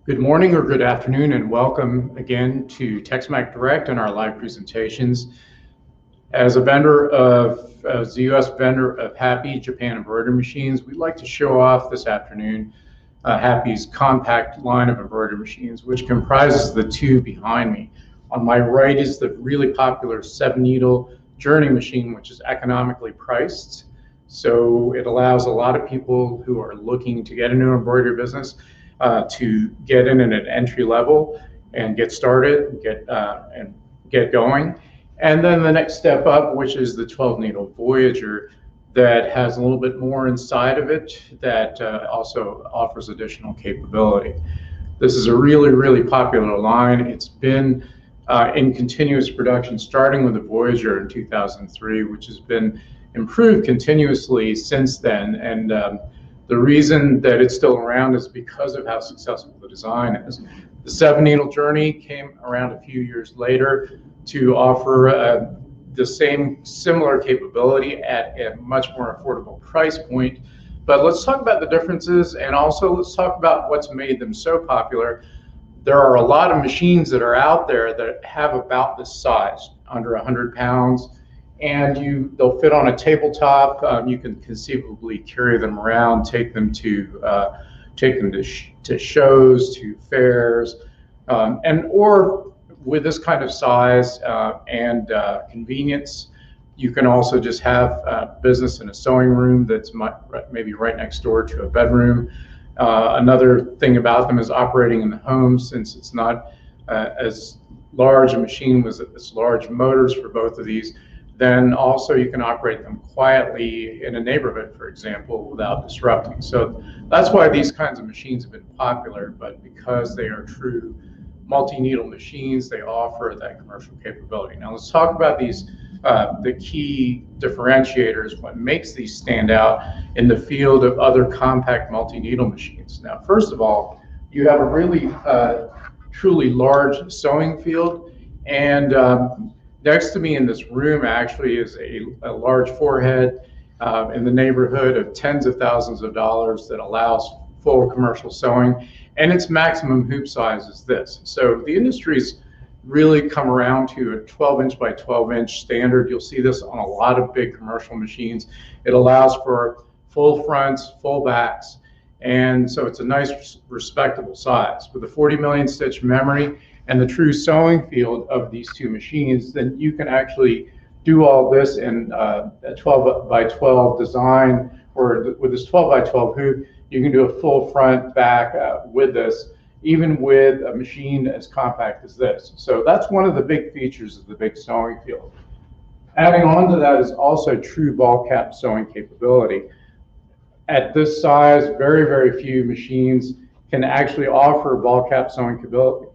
Good morning or good afternoon, and welcome again to TexMac Direct and our live presentations. As the U.S. vendor of Happy Japan embroidery machines, we'd like to show off this afternoon Happy's compact line of embroidery machines, which comprises the two behind me. On my right is the really popular 7-needle journey machine, which is economically priced. So it allows a lot of people who are looking to get into embroidery business to get in at an entry level and get started, get going. And then the next step up, which is the 12-needle Voyager, that has a little bit more inside of it that also offers additional capability. This is a really, really popular line. It's been in continuous production, starting with the Voyager in 2003, which has been improved continuously since then. And the reason that it's still around is because of how successful the design is. The 7-needle journey came around a few years later to offer the similar capability at a much more affordable price point. But let's talk about the differences, and also let's talk about what's made them so popular. There are a lot of machines that are out there that have about this size, under 100 pounds, and they'll fit on a tabletop. You can conceivably carry them around, take them to shows, to fairs, or with this kind of size and convenience, you can also just have business in a sewing room that's maybe right next door to a bedroom. Another thing about them is operating in the home, since it's not as large a machine with as large motors for both of these. Then also you can operate them quietly in a neighborhood, for example, without disrupting. So that's why these kinds of machines have been popular, but because they are true multi-needle machines, they offer that commercial capability. Now let's talk about these, the key differentiators, what makes these stand out in the field of other compact multi-needle machines. Now, first of all, you have a really truly large sewing field, and next to me in this room actually is a large forehead in the neighborhood of tens of thousands of dollars that allows full commercial sewing, and its maximum hoop size is this. So the industry's really come around to a 12-inch by 12-inch standard. You'll see this on a lot of big commercial machines. It allows for full fronts, full backs, and so it's a nice, respectable size. With a 40 million stitch memory and the true sewing field of these two machines, then you can actually do all this in a 12 by 12 design, or with this 12 by 12 hoop, you can do a full front back with this, even with a machine as compact as this. So that's one of the big features of the big sewing field. Adding on to that is also true ball cap sewing capability. At this size, very, very few machines can actually offer ball cap sewing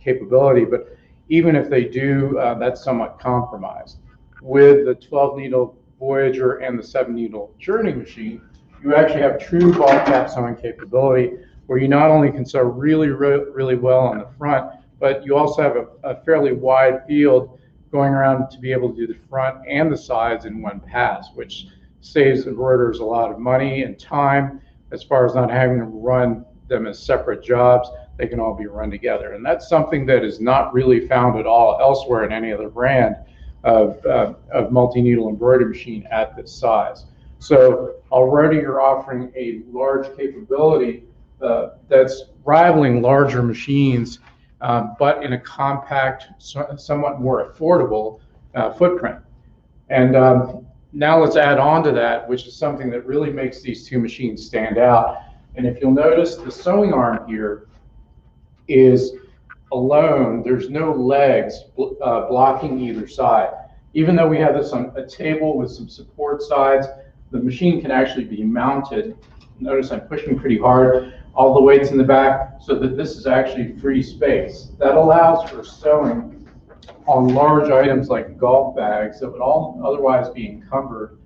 capability, but even if they do, that's somewhat compromised. With the 12-needle Voyager and the 7-needle Journey machine, you actually have true ball cap sewing capability, where you not only can sew really, really well on the front, but you also have a fairly wide field going around to be able to do the front and the sides in one pass, which saves embroiderers a lot of money and time, as far as not having to run them as separate jobs. They can all be run together, and that's something that is not really found at all elsewhere in any other brand of multi-needle embroidery machine at this size. So already you're offering a large capability that's rivaling larger machines, but in a compact, somewhat more affordable footprint. And now let's add on to that, which is something that really makes these two machines stand out. And if you'll notice, the sewing arm here is alone. There's no legs blocking either side. Even though we have this on a table with some support sides, the machine can actually be mounted. Notice I'm pushing pretty hard. All the weight's in the back, so that this is actually free space. That allows for sewing on large items like golf bags that would all otherwise be encumbered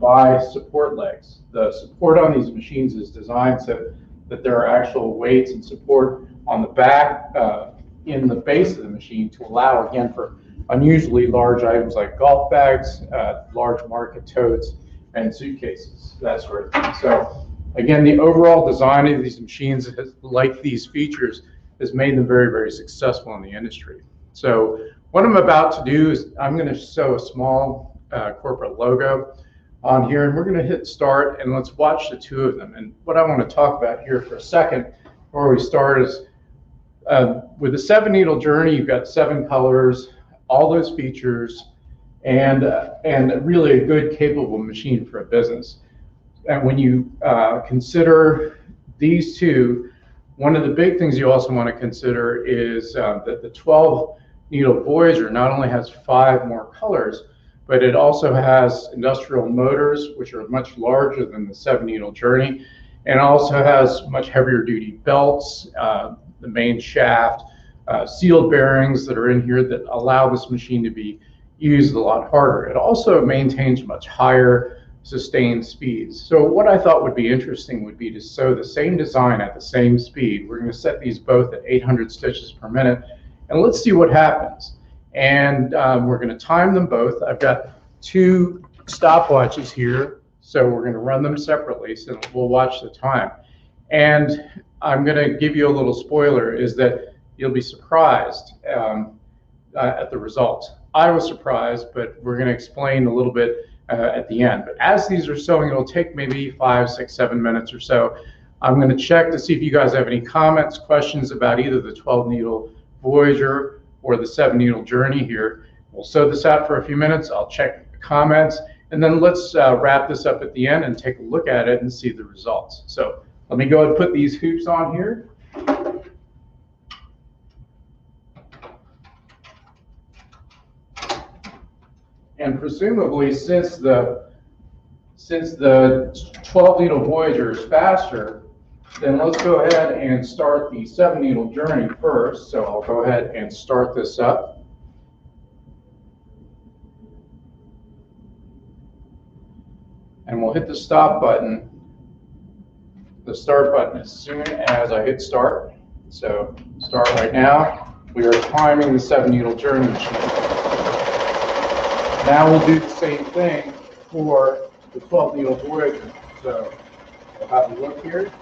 by support legs. The support on these machines is designed so that there are actual weights and support on the back in the base of the machine to allow, again, for unusually large items like golf bags, large market totes, and suitcases, that sort of thing. So again, the overall design of these machines, like these features, has made them very, very successful in the industry. So what I'm about to do is I'm going to show a small corporate logo on here, and we're going to hit start, and let's watch the two of them. And what I want to talk about here for a second before we start is with the 7-needle journey, you've got 7 colors, all those features, and really a good, capable machine for a business. And when you consider these two, one of the big things you also want to consider is that the 12-needle Voyager not only has 5 more colors, but it also has industrial motors, which are much larger than the 7-needle journey, and also has much heavier duty belts, the main shaft, sealed bearings that are in here that allow this machine to be used a lot harder. It also maintains much higher sustained speeds. So what I thought would be interesting would be to sew the same design at the same speed. We're going to set these both at 800 stitches per minute, and let's see what happens. And we're going to time them both. I've got 2 stopwatches here, so we're going to run them separately, so we'll watch the time. And I'm going to give you a little spoiler, is that you'll be surprised at the results. I was surprised, but we're going to explain a little bit at the end. But as these are sewing, it'll take maybe 5, 6, 7 minutes or so. I'm going to check to see if you guys have any comments, questions about either the 12-needle Voyager or the 7-needle journey here. We'll sew this out for a few minutes. I'll check the comments, and then let's wrap this up at the end and take a look at it and see the results. So let me go ahead and put these hoops on here. And presumably, since the 12-needle Voyager is faster, then let's go ahead and start the 7-needle journey first. So I'll go ahead and start this up. And we'll hit the stop button, the start button, as soon as I hit start. So start right now. We are timing the 7-needle journey machine. Now we'll do the same thing for the 12-needle Voyager. So we'll have a look here.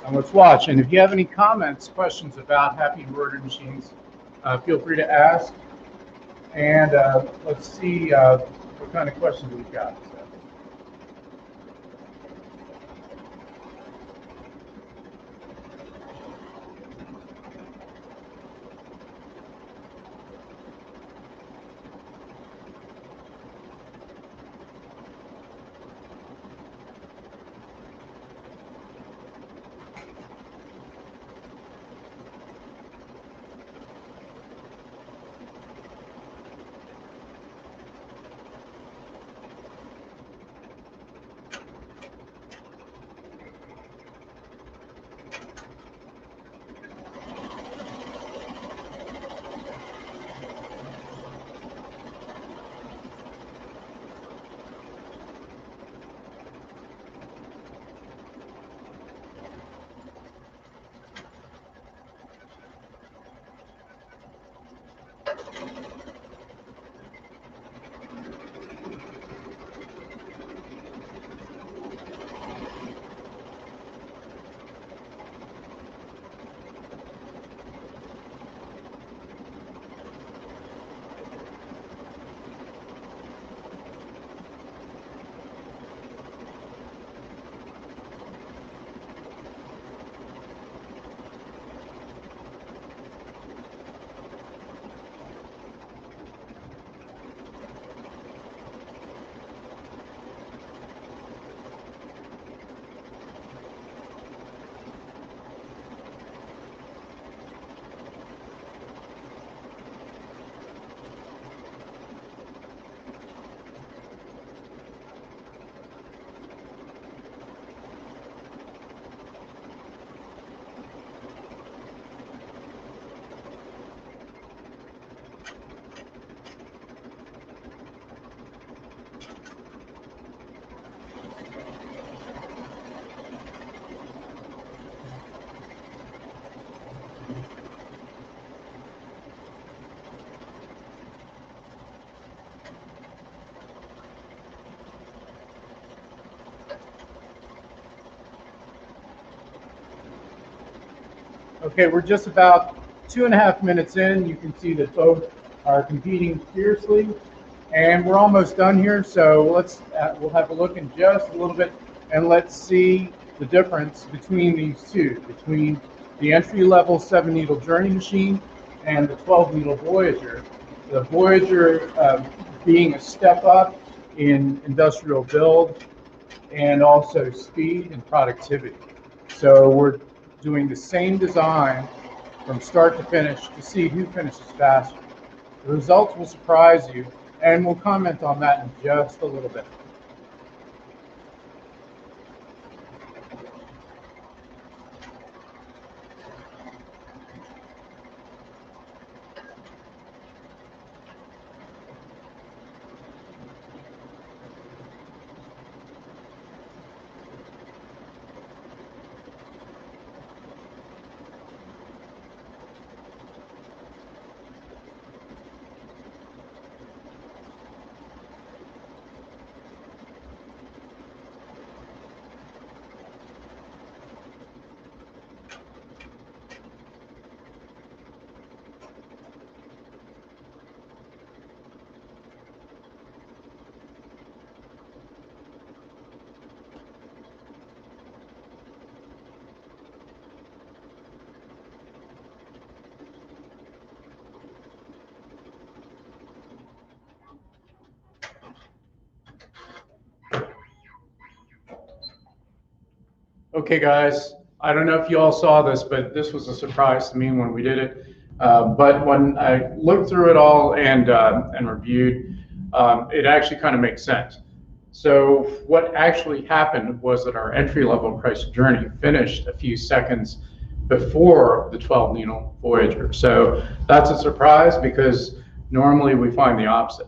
And let's watch. And if you have any comments, questions about Happy Embroidery Machines, feel free to ask. And let's see what kind of questions we've got. Okay, we're just about 2.5 minutes in. You can see that both are competing fiercely, and we're almost done here. So we'll have a look in just a little bit, and let's see the difference between these two, between the entry-level 7-needle Journey machine and the 12-needle Voyager. The Voyager being a step up in industrial build and also speed and productivity. So we're doing the same design from start to finish to see who finishes faster. The results will surprise you, and we'll comment on that in just a little bit. Okay, guys, I don't know if you all saw this, but this was a surprise to me when we did it. But when I looked through it all and reviewed, it actually kind of makes sense. So what actually happened was that our entry-level price Journey finished a few seconds before the 12-needle Voyager. So that's a surprise because normally we find the opposite.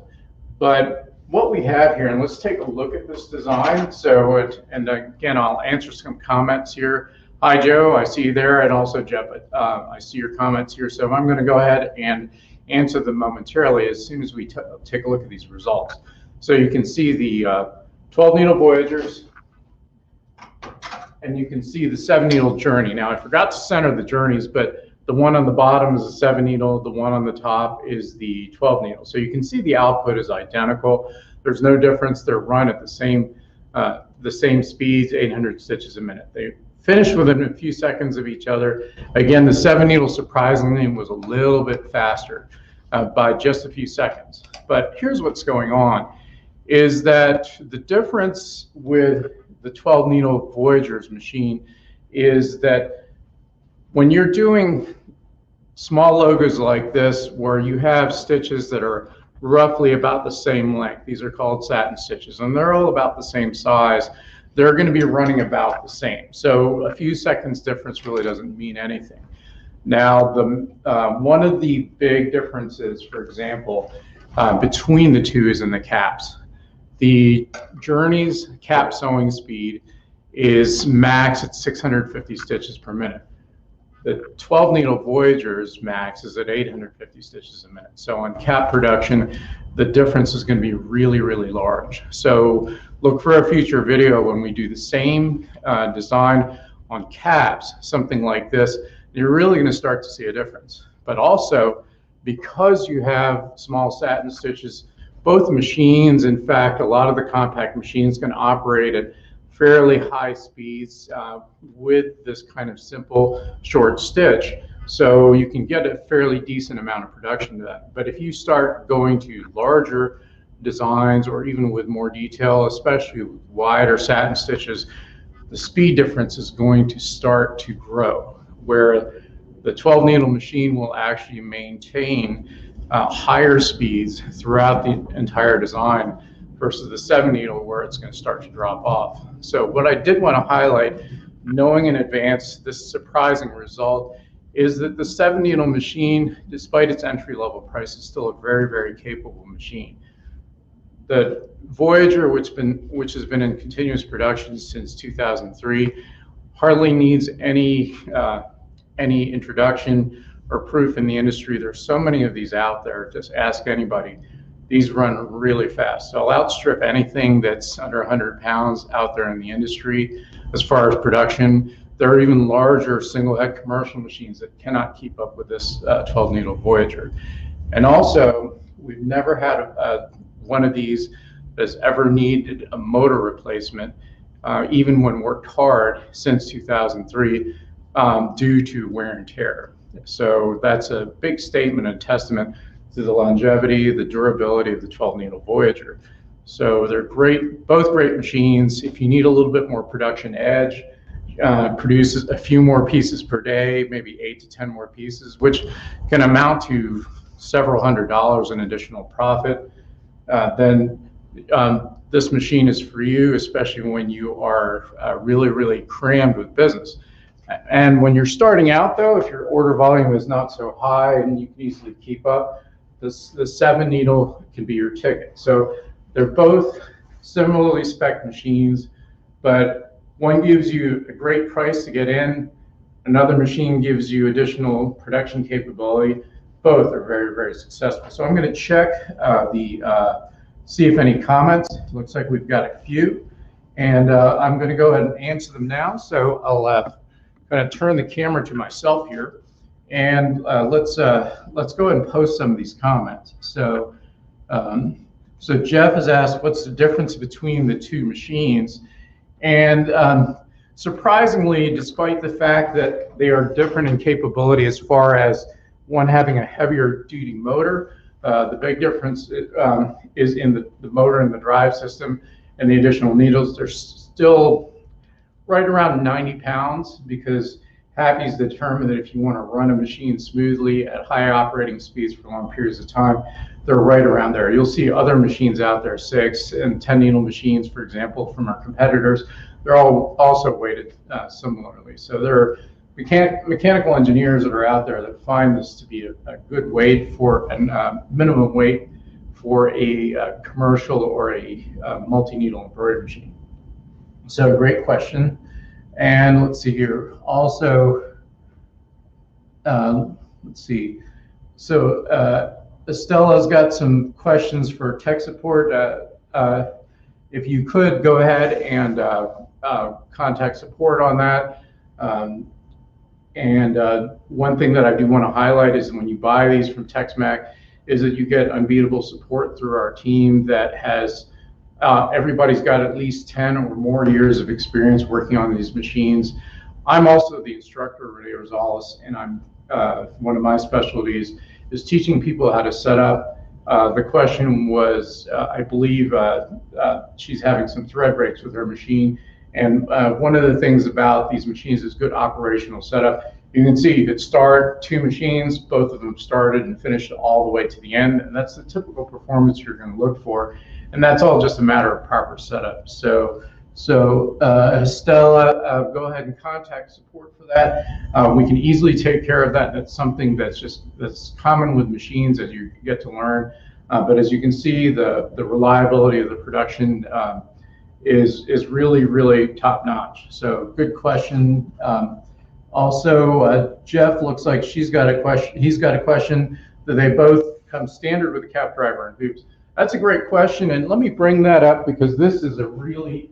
But what we have here, and let's take a look at this design. So, and again, I'll answer some comments here. Hi, Joe, I see you there, and also Jeff, I see your comments here. So I'm going to go ahead and answer them momentarily as soon as we take a look at these results. So you can see the 12-needle Voyagers, and you can see the 7-needle Journey. Now, I forgot to center the Journeys, but the one on the bottom is a 7-needle, the one on the top is the 12-needle. So you can see the output is identical. There's no difference. They're run at the same speeds, 800 stitches a minute. They finish within a few seconds of each other. Again, the 7-needle surprisingly was a little bit faster by just a few seconds. But here's what's going on, is that the difference with the 12-needle Voyager's machine is that when you're doing small logos like this, where you have stitches that are roughly about the same length, these are called satin stitches, and they're all about the same size, they're going to be running about the same. So a few seconds difference really doesn't mean anything. Now, one of the big differences, for example, between the two is in the caps. The Journey's cap sewing speed is max at 650 stitches per minute. The 12-needle Voyager's max is at 850 stitches a minute. So on cap production, the difference is going to be really, really large. So look for a future video when we do the same design on caps, something like this. You're really going to start to see a difference. But also, because you have small satin stitches, both machines, in fact, a lot of the compact machines can operate at fairly high speeds with this kind of simple short stitch. So you can get a fairly decent amount of production to that. But if you start going to larger designs or even with more detail, especially with wider satin stitches, the speed difference is going to start to grow, where the 12-needle machine will actually maintain higher speeds throughout the entire design versus the 7-needle where it's going to start to drop off. So what I did want to highlight, knowing in advance this surprising result, is that the 7-needle machine, despite its entry-level price, is still a very, very capable machine. The Voyager, which has been in continuous production since 2003, hardly needs any introduction or proof in the industry. There's so many of these out there. Just ask anybody. These run really fast. So I'll outstrip anything that's under 100 pounds out there in the industry as far as production. there are even larger single head commercial machines that cannot keep up with this 12 needle Voyager. And also, we've never had one of these that's ever needed a motor replacement, even when worked hard since 2003, due to wear and tear. So that's a big statement and testament to the longevity, the durability of the 12 needle Voyager. So they're great, both great machines. If you need a little bit more production edge, produces a few more pieces per day, maybe 8 to 10 more pieces, which can amount to several $100s in additional profit, then this machine is for you, especially when you are really crammed with business. And when you're starting out, though, if your order volume is not so high and you can easily keep up, the 7 needle can be your ticket. So they're both similarly spec machines, but one gives you a great price to get in, another machine gives you additional production capability. Both are very successful. So I'm going to check see if any comments. It looks like we've got a few, and I'm going to go ahead and answer them now. So I'll kind of turn the camera to myself here, and let's go ahead and post some of these comments. So so Jeff has asked, what's the difference between the two machines? And surprisingly, despite the fact that they are different in capability as far as one having a heavier duty motor, the big difference is in the motor and the drive system and the additional needles. They're still right around 90 pounds because Happy's determined that if you want to run a machine smoothly at high operating speeds for long periods of time, they're right around there. You'll see other machines out there, 6 and 10 needle machines, for example, from our competitors. They're all also weighted similarly. So there are mechanical engineers that are out there that find this to be a good weight for a minimum weight for a commercial or a multi-needle embroidery machine. So great question. And let's see here. Also, let's see. So Estella's got some questions for tech support. If you could go ahead and contact support on that. And one thing that I do want to highlight is when you buy these from TexMac is that you get unbeatable support through our team that has, everybody's got at least 10 or more years of experience working on these machines. I'm also the instructor, Renee Rosales, and I'm one of my specialties is teaching people how to set up. The question was, I believe she's having some thread breaks with her machine. And one of the things about these machines is good operational setup. You can see you could start 2 machines, both of them started and finished all the way to the end. And that's the typical performance you're going to look for. And that's all just a matter of proper setup. So Estella, go ahead and contact support for that. We can easily take care of that. That's something that's common with machines as you get to learn. But as you can see, the reliability of the production is really top notch. So good question. Also, Jeff looks like he's got a question that they both come standard with the cap driver and hoops. That's a great question, and let me bring that up because this is a really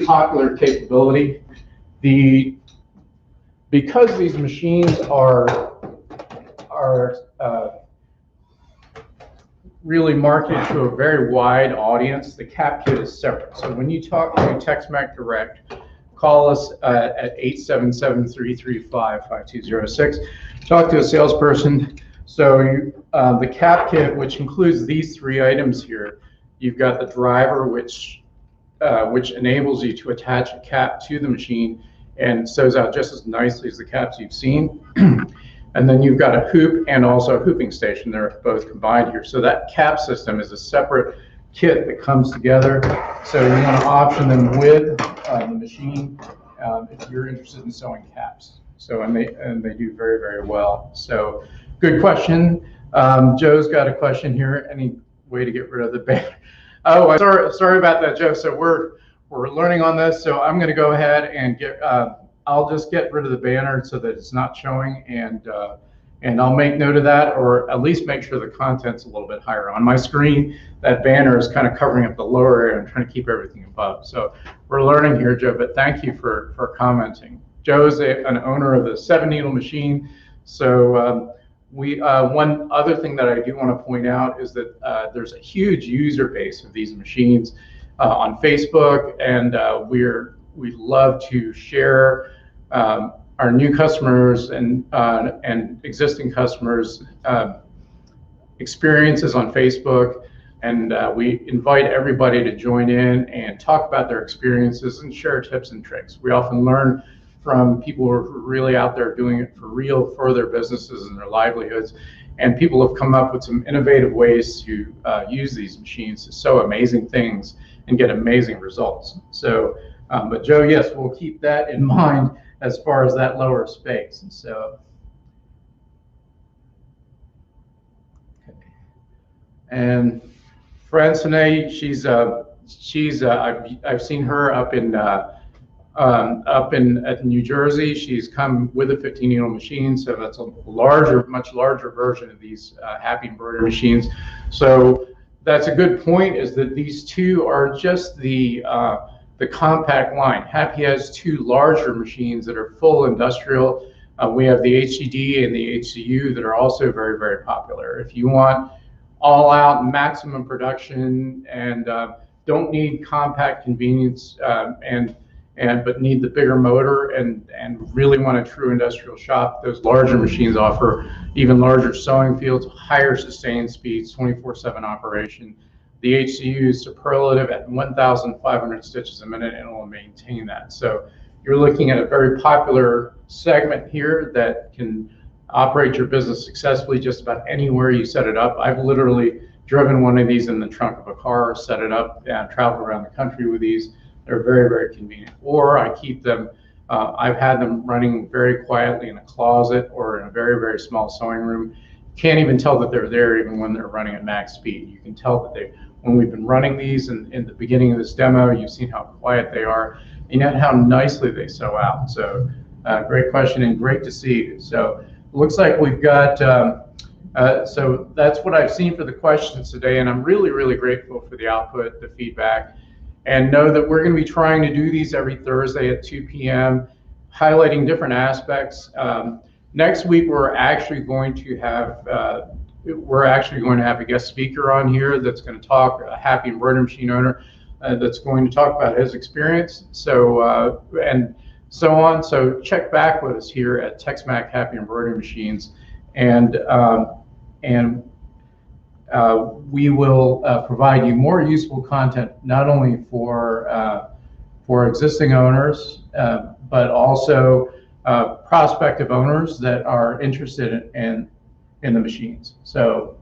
popular capability. Because these machines are really marketed to a very wide audience, the cap kit is separate. So when you talk to TexMac Direct, call us at 877-335-5206. Talk to a salesperson. So the cap kit, which includes these 3 items here, you've got the driver, which enables you to attach a cap to the machine and sews out just as nicely as the caps you've seen. And then you've got a hoop and also a hooping station. They're both combined here. So that cap system is a separate kit that comes together. So you want to option them with the machine if you're interested in sewing caps. So and they do very well. So good question. Joe's got a question here. Any way to get rid of the banner? Oh, sorry about that, Joe. So we're learning on this. So I'm going to go ahead and I'll just get rid of the banner so that it's not showing, and And I'll make note of that, or at least make sure the content's a little bit higher. On my screen, that banner is kind of covering up the lower area and trying to keep everything above. So we're learning here, Joe, but thank you for commenting. Joe is an owner of the 7-needle machine. So one other thing that I do want to point out is that there's a huge user base of these machines on Facebook, and we love to share our new customers and existing customers experiences on Facebook, and we invite everybody to join in and talk about their experiences and share tips and tricks. We often learn from people who are really out there doing it for real for their businesses and their livelihoods, and people have come up with some innovative ways to use these machines to sew amazing things and get amazing results. So, but Joe, yes, we'll keep that in mind as far as that lower space. And so, okay. And Francine, I've seen her up in New Jersey. She's come with a 15-needle machine, so that's a much larger version of these Happy Embroidery machines. So that's a good point, is that these two are just the compact line. Happy has two larger machines that are full industrial. We have the HCD and the HCU that are also very, very popular. If you want all-out maximum production and don't need compact convenience but need the bigger motor and really want a true industrial shop, those larger machines offer even larger sewing fields, higher sustained speeds, 24/7 operation. The HCU is superlative at 1,500 stitches a minute, and it will maintain that. So you're looking at a very popular segment here that can operate your business successfully just about anywhere you set it up. I've literally driven one of these in the trunk of a car, set it up, and traveled around the country with these. They're very, very convenient. Or I keep them, I've had them running very quietly in a closet or in a very, very small sewing room. Can't even tell that they're there even when they're running at max speed. You can tell that when we've been running these in the beginning of this demo, you've seen how quiet they are, and yet how nicely they sew out. So great question and great to see you. So it looks like we've got, so that's what I've seen for the questions today, and I'm really, really grateful for the output, the feedback, and know that we're going to be trying to do these every Thursday at 2 p.m., highlighting different aspects. Next week, we're actually going to have a guest speaker on here that's going to talk, a Happy Embroidery machine owner that's going to talk about his experience. So and so on. So check back with us here at TexMac Happy Embroidery Machines, and we will provide you more useful content, not only for existing owners, but also prospective owners that are interested in the machines. So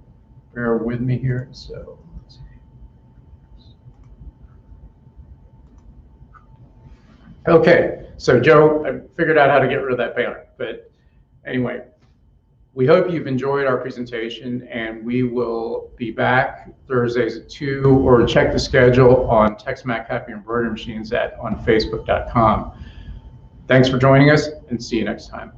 bear with me here. So let's see. Okay, so Joe, I figured out how to get rid of that banner. But anyway, we hope you've enjoyed our presentation, and we will be back Thursdays at 2, or check the schedule on TexMac Happy Embroidery Machines on Facebook.com. Thanks for joining us, and see you next time.